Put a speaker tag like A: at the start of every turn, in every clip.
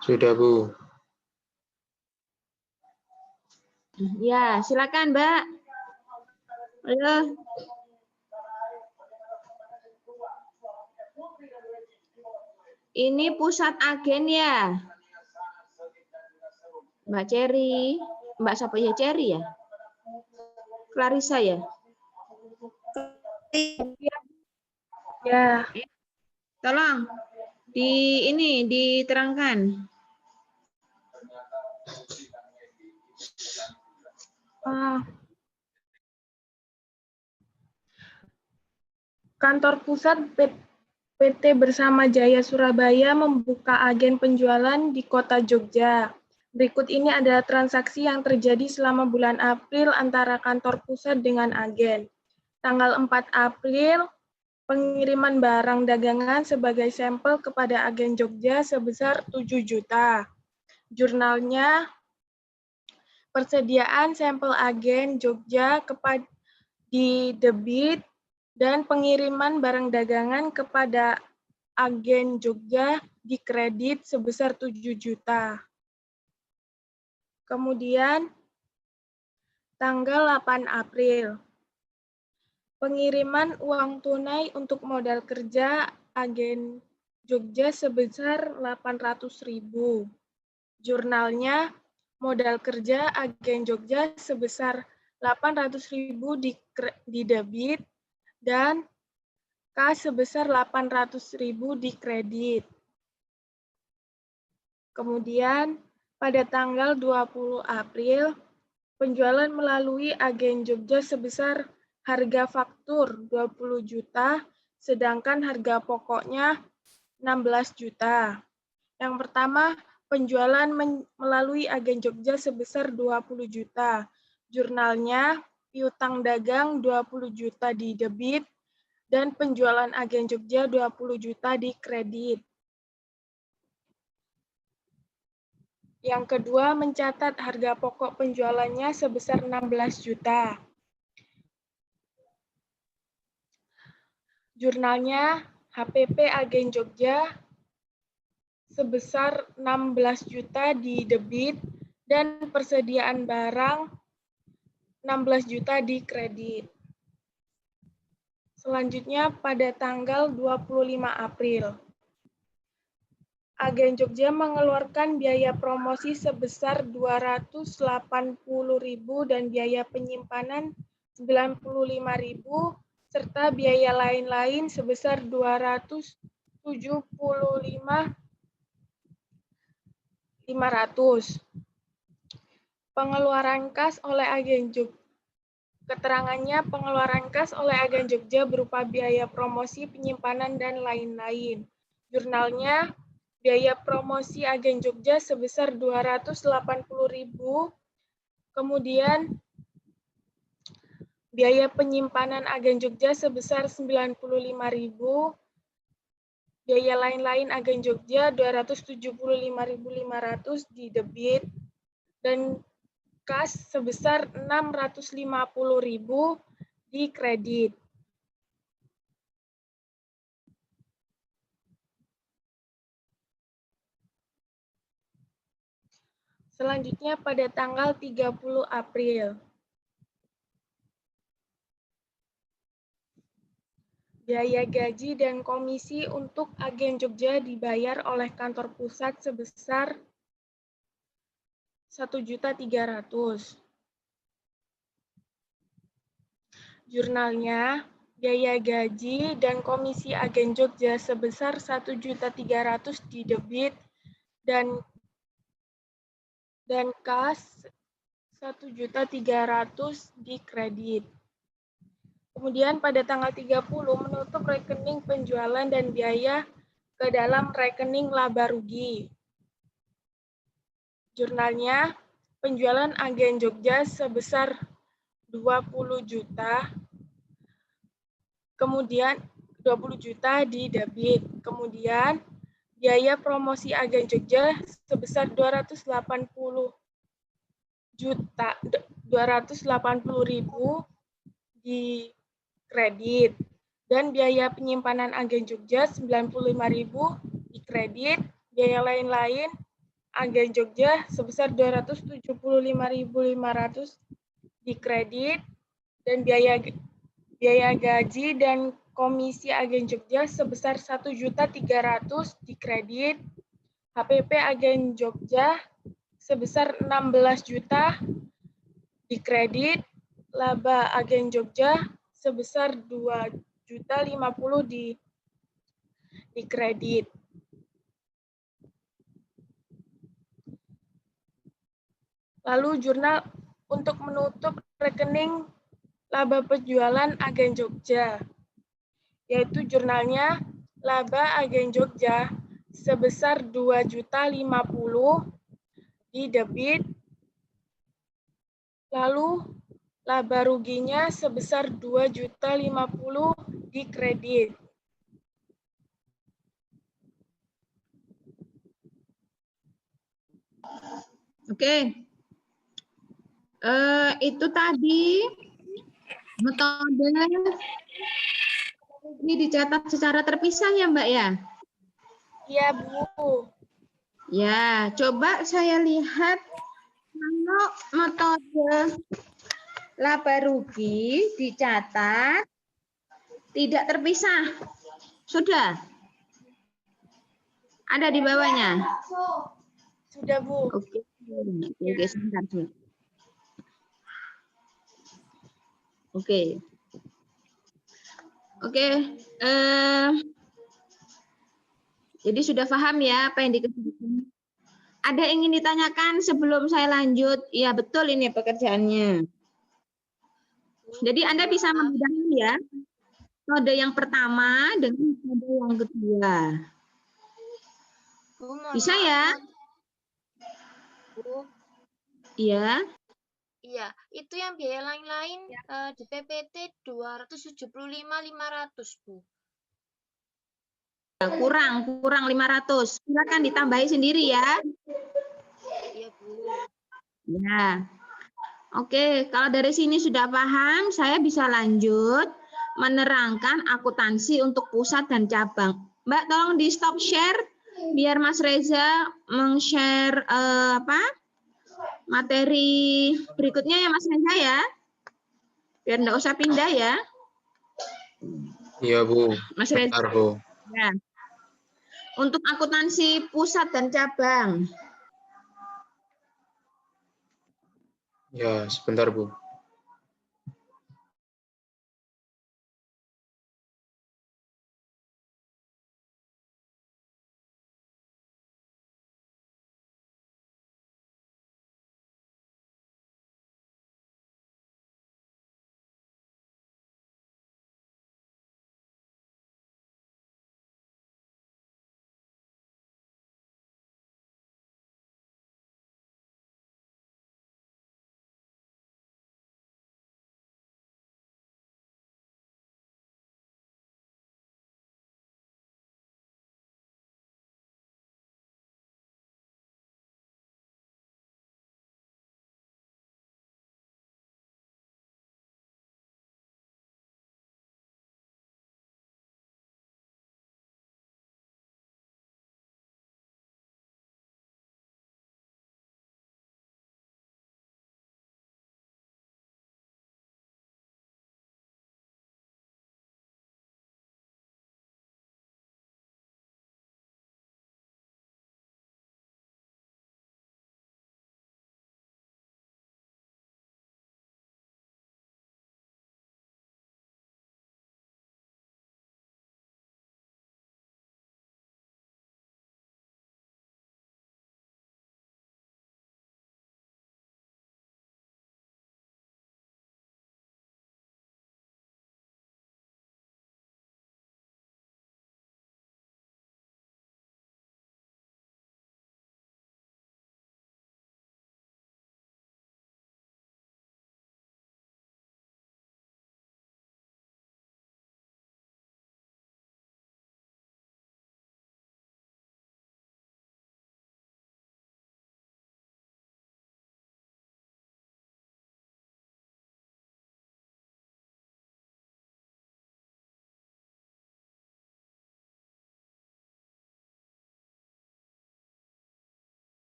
A: Sudah, Bu.
B: Ya, silakan, Mbak. Halo. Ini pusat agen ya, Mbak Cherry. Mbak siapa ya, Cherry ya? Clarissa ya?
C: Ya.
B: Tolong diterangkan.
C: Kantor pusat PT Bersama Jaya Surabaya membuka agen penjualan di Kota Jogja. Berikut ini adalah transaksi yang terjadi selama bulan April antara kantor pusat dengan agen. Tanggal 4 April, pengiriman barang dagangan sebagai sampel kepada agen Jogja sebesar 7 juta. Jurnalnya, persediaan sampel agen Jogja di debit dan pengiriman barang dagangan kepada agen Jogja di kredit sebesar 7 juta. Kemudian tanggal 8 April, pengiriman uang tunai untuk modal kerja agen Jogja sebesar 800.000. Jurnalnya, modal kerja agen Jogja sebesar 800.000 di debit dan kas sebesar 800.000 di kredit. Kemudian pada tanggal 20 April, penjualan melalui agen Jogja sebesar harga faktur 20 juta, sedangkan harga pokoknya 16 juta. Yang pertama, penjualan melalui agen Jogja sebesar 20 juta. Jurnalnya, piutang dagang 20 juta di debit, dan penjualan agen Jogja 20 juta di kredit. Yang kedua, mencatat harga pokok penjualannya sebesar 16 juta. Jurnalnya, HPP agen Jogja sebesar 16 juta di debit dan persediaan barang 16 juta di kredit. Selanjutnya pada tanggal 25 April, agen Jogja mengeluarkan biaya promosi sebesar 280.000 dan biaya penyimpanan 95.000 serta biaya lain-lain sebesar 275.500. Pengeluaran kas oleh agen Jogja. Keterangannya, pengeluaran kas oleh agen Jogja berupa biaya promosi, penyimpanan, dan lain-lain. Jurnalnya, biaya promosi agen Jogja sebesar 280.000, kemudian biaya penyimpanan agen Jogja sebesar 95.000, biaya lain-lain agen Jogja 275.500 di debit, dan kas sebesar 650.000 di kredit. Selanjutnya pada tanggal 30 April. Biaya gaji dan komisi untuk agen Jogja dibayar oleh kantor pusat sebesar 1.300.000. Jurnalnya, biaya gaji dan komisi agen Jogja sebesar 1.300.000 di debit dan kas 1.300.000 di kredit. Kemudian pada tanggal 30 menutup rekening penjualan dan biaya ke dalam rekening laba rugi. Jurnalnya, penjualan agen Jogja sebesar 20 juta, kemudian 20 juta di debit. Kemudian biaya promosi agen Jogja sebesar 280.000 di kredit, dan biaya penyimpanan agen Jogja 95.000 di kredit, biaya lain-lain agen Jogja sebesar 275.500 dikredit, dan biaya gaji dan komisi agen Jogja sebesar 1.300.000 dikredit. HPP agen Jogja sebesar 16 juta dikredit. Laba agen Jogja sebesar 2.050.000 dikredit. Lalu jurnal untuk menutup rekening laba penjualan agen Jogja, yaitu jurnalnya laba agen Jogja sebesar 2.050.000 di debit, lalu laba ruginya sebesar 2.050.000 di kredit.
B: Oke. Itu tadi metode ini dicatat secara terpisah ya, Mbak ya?
C: Iya, Bu.
B: Ya, coba saya lihat kalau metode laba rugi dicatat tidak terpisah. Sudah? Ada di bawahnya?
C: Sudah, Bu.
B: Oke, oke, sebentar. Oke. Oke, jadi sudah paham ya apa yang dikerjakan. Ada yang ingin ditanyakan sebelum saya lanjut? Ya, betul ini pekerjaannya. Jadi Anda bisa membedakan ya, metode yang pertama dengan metode yang kedua. Bisa ya?
A: Bu,
B: Iya.
A: iya, itu yang biaya lain-lain di PPT 275.500, Bu.
B: Kurang 500. Silakan ditambahi sendiri ya.
A: Iya, Bu.
B: Ya. Oke, kalau dari sini sudah paham, saya bisa lanjut menerangkan akuntansi untuk pusat dan cabang. Mbak, tolong di stop share biar Mas Reza meng-share materi berikutnya ya Mas Reza ya. Biar enggak usah pindah ya.
D: Iya, Bu.
B: Mas Reza.
D: Bentar, Bu.
B: Ya. Untuk akuntansi pusat dan cabang.
D: Ya, sebentar, Bu.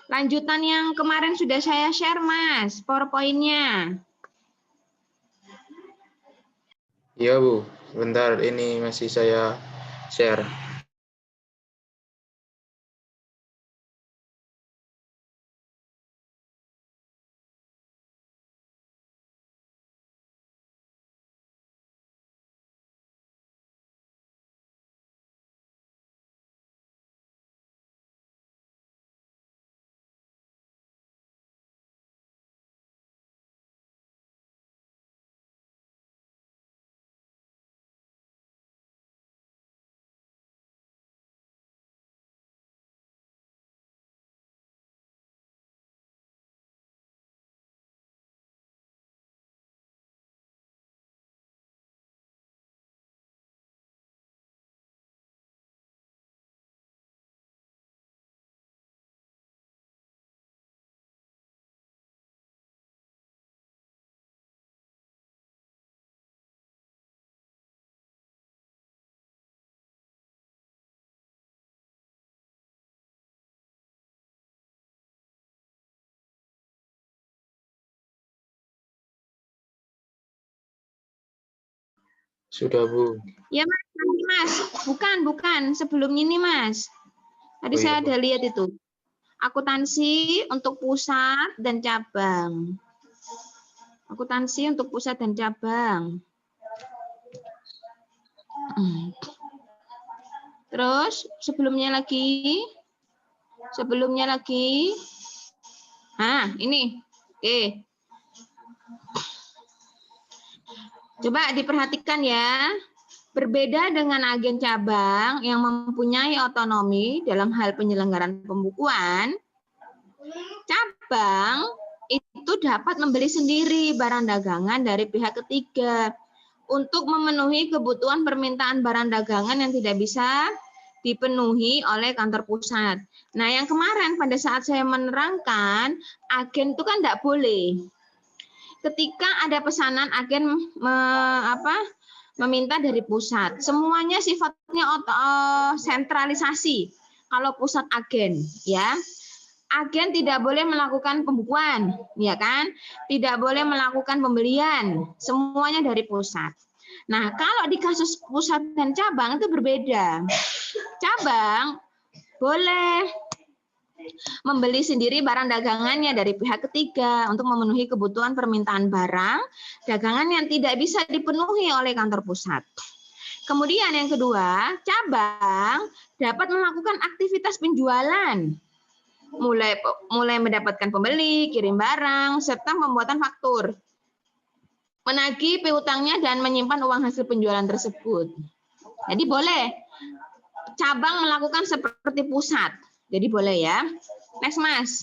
B: Lanjutan yang kemarin sudah saya share, Mas, PowerPoint-nya.
D: Iya, Bu. Sebentar, ini masih saya share. Sudah, Bu.
B: Ya, Mas, nanti, Mas. Bukan. Sebelumnya ini, Mas. Tadi
D: Oh, iya,
B: saya
D: Bu.
B: ada lihat itu. Akuntansi untuk pusat dan cabang. Akuntansi untuk pusat dan cabang. Terus sebelumnya lagi. Nah, ini. Oke. Coba diperhatikan ya. Berbeda dengan agen cabang yang mempunyai otonomi dalam hal penyelenggaraan pembukuan, cabang itu dapat membeli sendiri barang dagangan dari pihak ketiga untuk memenuhi kebutuhan permintaan barang dagangan yang tidak bisa dipenuhi oleh kantor pusat. Nah, yang kemarin pada saat saya menerangkan, agen itu kan tidak boleh. Ketika ada pesanan, agen meminta dari pusat. Semuanya sifatnya sentralisasi. Kalau pusat agen, ya. Agen tidak boleh melakukan pembukuan, ya kan? Tidak boleh melakukan pembelian. Semuanya dari pusat. Nah, kalau di kasus pusat dan cabang itu berbeda. Cabang boleh membeli sendiri barang dagangannya dari pihak ketiga untuk memenuhi kebutuhan permintaan barang dagangan yang tidak bisa dipenuhi oleh kantor pusat. Kemudian yang kedua, cabang dapat melakukan aktivitas penjualan, mulai mendapatkan pembeli, kirim barang, serta pembuatan faktur, menagih piutangnya dan menyimpan uang hasil penjualan tersebut. Jadi boleh cabang melakukan seperti pusat. Jadi boleh ya. Next, Mas.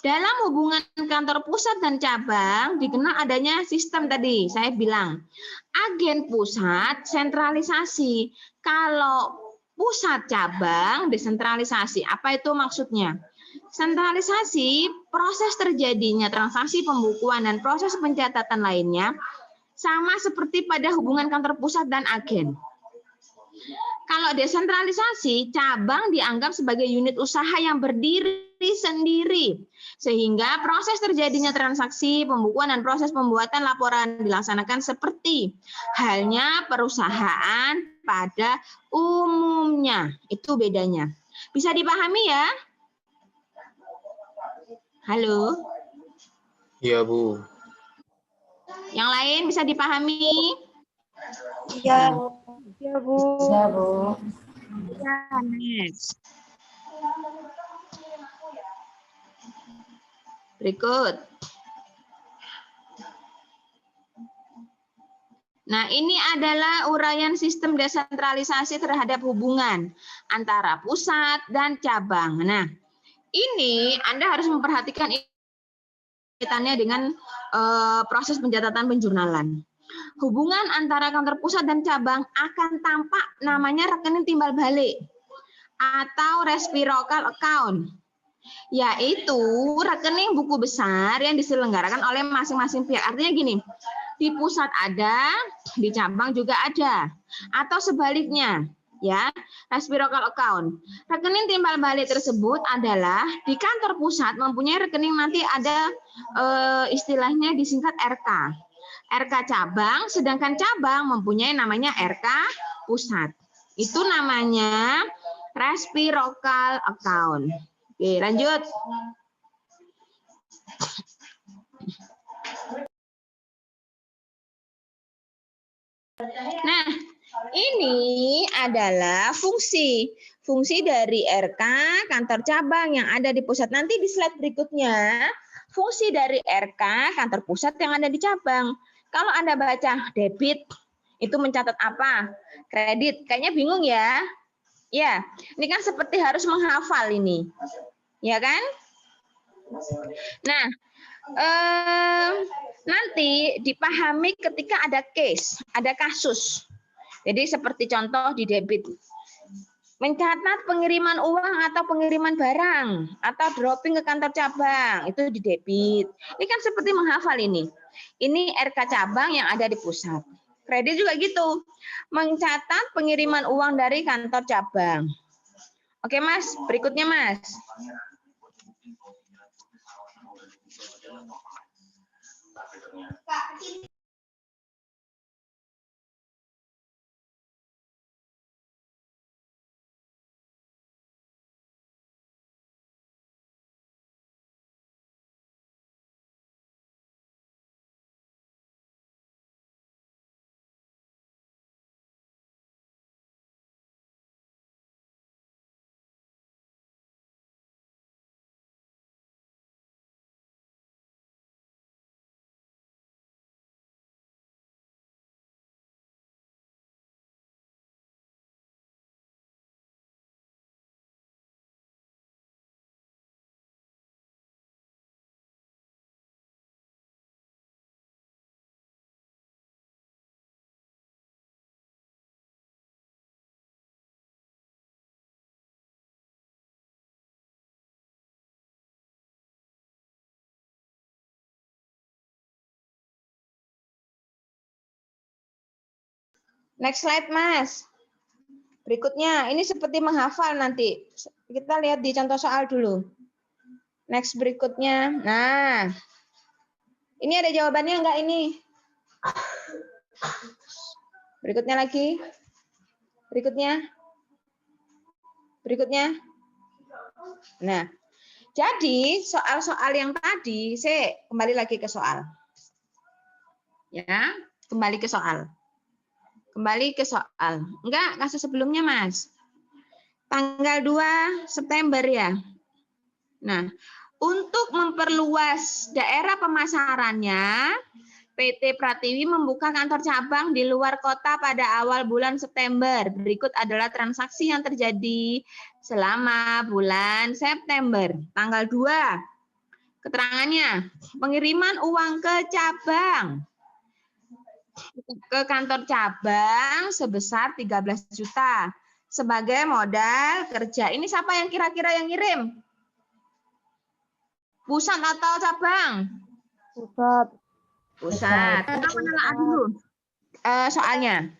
B: Dalam hubungan kantor pusat dan cabang dikenal adanya sistem tadi, saya bilang. Agen pusat sentralisasi. Kalau pusat cabang desentralisasi. Apa itu maksudnya? Sentralisasi, proses terjadinya transaksi pembukuan dan proses pencatatan lainnya sama seperti pada hubungan kantor pusat dan agen. Kalau desentralisasi, cabang dianggap sebagai unit usaha yang berdiri sendiri, sehingga proses terjadinya transaksi, pembukuan, dan proses pembuatan laporan dilaksanakan seperti halnya perusahaan pada umumnya. Itu bedanya. Bisa dipahami ya? Halo?
D: Iya, Bu.
B: Yang lain bisa dipahami?
C: Iya, iya Bu.
E: Iya, Bu.
B: Ya, next. Berikut. Nah, ini adalah uraian sistem desentralisasi terhadap hubungan antara pusat dan cabang. Nah, ini Anda harus memperhatikan kaitannya dengan proses pencatatan penjurnalan. Hubungan antara kantor pusat dan cabang akan tampak namanya rekening timbal balik atau reciprocal account, yaitu rekening buku besar yang diselenggarakan oleh masing-masing pihak. Artinya gini, di pusat ada, di cabang juga ada, atau sebaliknya. Ya, reciprocal account. Rekening timbal balik tersebut adalah di kantor pusat mempunyai rekening, nanti ada istilahnya disingkat RK. RK cabang, sedangkan cabang mempunyai namanya RK pusat. Itu namanya reciprocal account. Oke, lanjut. Nah, ini adalah fungsi dari RK kantor cabang yang ada di pusat. Nanti di slide berikutnya, fungsi dari RK kantor pusat yang ada di cabang. Kalau Anda baca debit, itu mencatat apa? Kredit, kayaknya bingung ya? Ya, ini kan seperti harus menghafal ini. Ya kan? Nah, nanti dipahami ketika ada case, ada kasus. Jadi seperti contoh di debit. Mencatat pengiriman uang atau pengiriman barang atau dropping ke kantor cabang, itu di debit. Ini kan seperti menghafal ini. Ini RK cabang yang ada di pusat. Kredit juga gitu. Mencatat pengiriman uang dari kantor cabang. Oke, Mas. Berikutnya, Mas. Next slide, Mas. Berikutnya, ini seperti menghafal nanti. Kita lihat di contoh soal dulu. Next berikutnya. Nah, ini ada jawabannya enggak ini? Berikutnya lagi. Berikutnya. Berikutnya. Nah, jadi soal-soal yang tadi, saya kembali lagi ke soal. Ya, kembali ke soal. Kembali ke soal. Enggak, kasus sebelumnya, Mas. Tanggal 2 September ya. Nah, untuk memperluas daerah pemasarannya, PT Pratiwi membuka kantor cabang di luar kota pada awal bulan September. Berikut adalah transaksi yang terjadi selama bulan September. Tanggal 2, keterangannya, pengiriman uang ke cabang. Ke kantor cabang sebesar 13 juta sebagai modal kerja. Ini siapa yang kira-kira yang ngirim? Pusat atau cabang?
E: Pusat.
B: Pusat. Kita menelaah dulu soalnya.